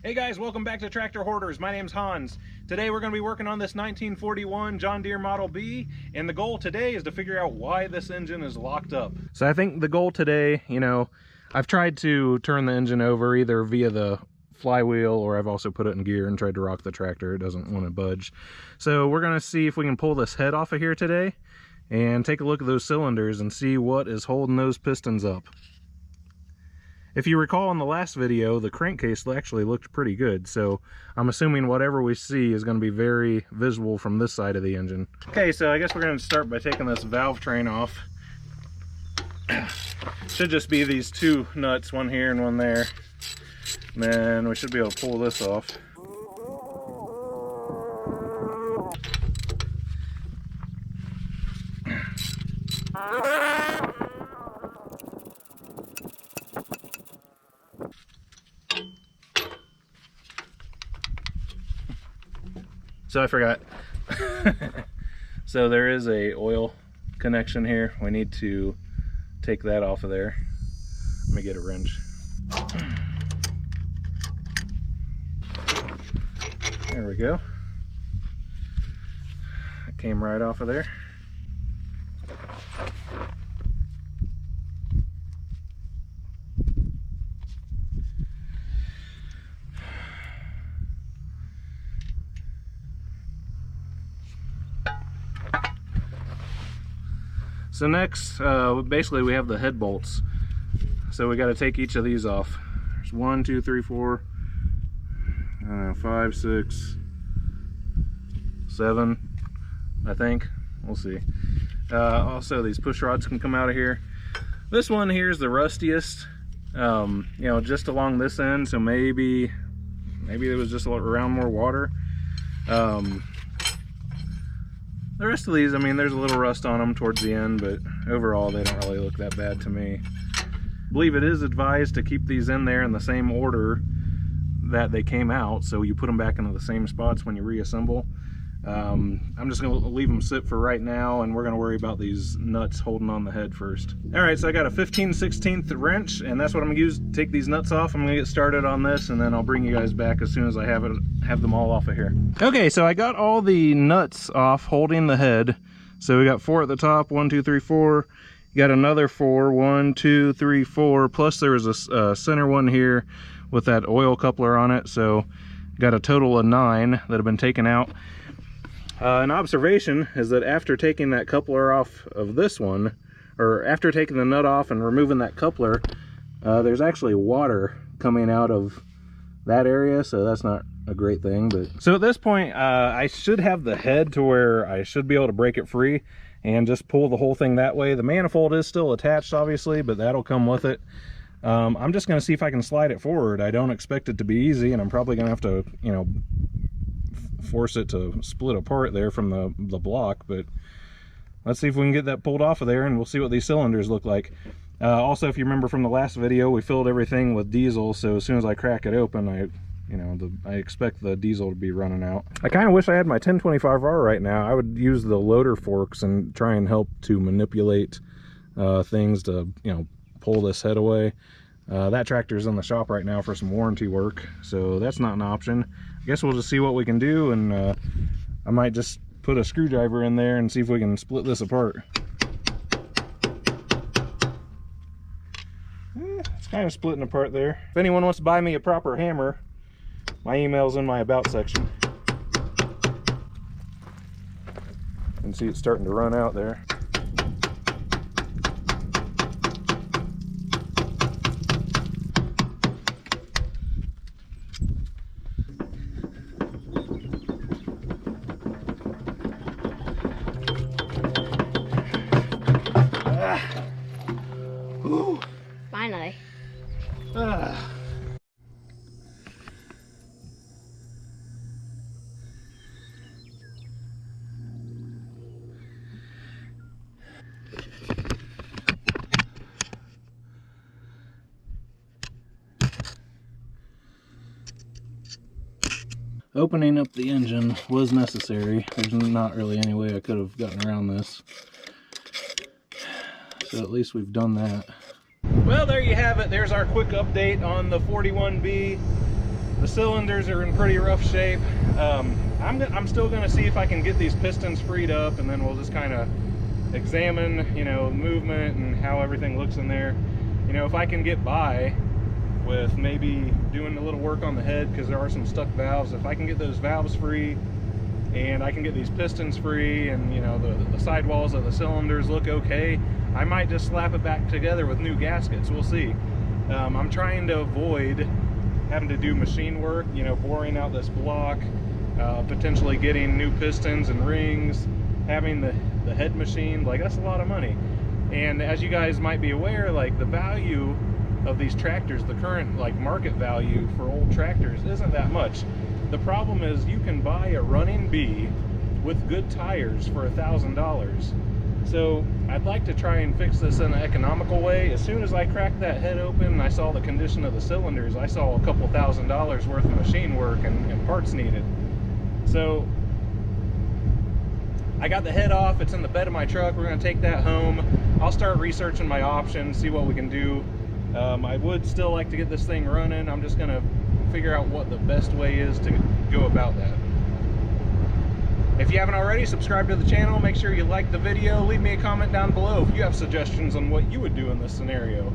Hey guys, welcome back to Tractor Hoarders. My name's Hans. Today we're going to be working on this 1941 John Deere Model B, and the goal today is to figure out why this engine is locked up. So I think the goal today, I've tried to turn the engine over either via the flywheel, or I've also put it in gear and tried to rock the tractor. It doesn't want to budge. So we're going to see if we can pull this head off of here today and take a look at those cylinders and see what is holding those pistons up. If you recall in the last video, the crankcase actually looked pretty good, so I'm assuming whatever we see is going to be very visible from this side of the engine. Okay, so I guess we're going to start by taking this valve train off. Should just be these two nuts, one here and one there. And then we should be able to pull this off. So I forgot. So there is a oil connection here. We need to take that off of there. Let me get a wrench. There we go. It came right off of there. So next, basically we have the head bolts. So we got to take each of these off. There's 1, 2, 3, 4, 5, 6, 7, I think. We'll see. Also, these push rods can come out of here. This one here is the rustiest, just along this end. So maybe it was just around more water. The rest of these, I mean, there's a little rust on them towards the end, but overall they don't really look that bad to me. I believe it is advised to keep these in there in the same order that they came out, so you put them back into the same spots when you reassemble. I'm just going to leave them sit for right now, and we're going to worry about these nuts holding on the head first. Alright, so I got a 15/16 wrench, and that's what I'm going to use to take these nuts off. I'm going to get started on this, and then I'll bring you guys back as soon as I have them all off of here. Okay, so I got all the nuts off holding the head. So we got 4 at the top, 1, 2, 3, 4. You got another 4, 1, 2, 3, 4, plus there was a center one here with that oil coupler on it, so got a total of 9 that have been taken out. An observation is that after taking that coupler off of this one, or after taking the nut off and removing that coupler, there's actually water coming out of that area, so that's not a great thing. But so at this point, I should have the head to where I should be able to break it free and just pull the whole thing that way. The manifold is still attached, obviously, but that'll come with it. I'm just going to see if I can slide it forward. I don't expect it to be easy, and I'm probably going to have to, force it to split apart there from the block, but let's see if we can get that pulled off of there, and we'll see what these cylinders look like. Also, if you remember from the last video, we filled everything with diesel, so as soon as I crack it open, I expect the diesel to be running out. I kind of wish I had my 1025R right now. I would use the loader forks and try and help to manipulate things to pull this head away. That tractor's in the shop right now for some warranty work, so that's not an option. I guess we'll just see what we can do, and I might just put a screwdriver in there and see if we can split this apart. It's kind of splitting apart there. If anyone wants to buy me a proper hammer, my email's in my about section. You can see it's starting to run out there. Finally. Opening up the engine was necessary. There's not really any way I could have gotten around this. So at least we've done that. Well, there you have it. There's our quick update on the 41B. The cylinders are in pretty rough shape. I'm still going to see if I can get these pistons freed up, and then we'll just kind of examine, you know, movement and how everything looks in there. You know, if I can get by with maybe doing a little work on the head, because there are some stuck valves, if I can get those valves free and I can get these pistons free, and you know, the sidewalls of the cylinders look okay, I might just slap it back together with new gaskets. We'll see. I'm trying to avoid having to do machine work, you know, boring out this block, potentially getting new pistons and rings, having the head machined. Like, that's a lot of money. And as you guys might be aware, like, the value of these tractors, the current like market value for old tractors isn't that much. The problem is you can buy a running B with good tires for $1,000. So I'd like to try and fix this in an economical way. As soon as I cracked that head open and I saw the condition of the cylinders, I saw a couple $1,000s worth of machine work and parts needed. So I got the head off, it's in the bed of my truck. We're gonna take that home. I'll start researching my options, see what we can do. I would still like to get this thing running. I'm just gonna figure out what the best way is to go about that. If you haven't already, subscribe to the channel. Make sure you like the video. Leave me a comment down below if you have suggestions on what you would do in this scenario.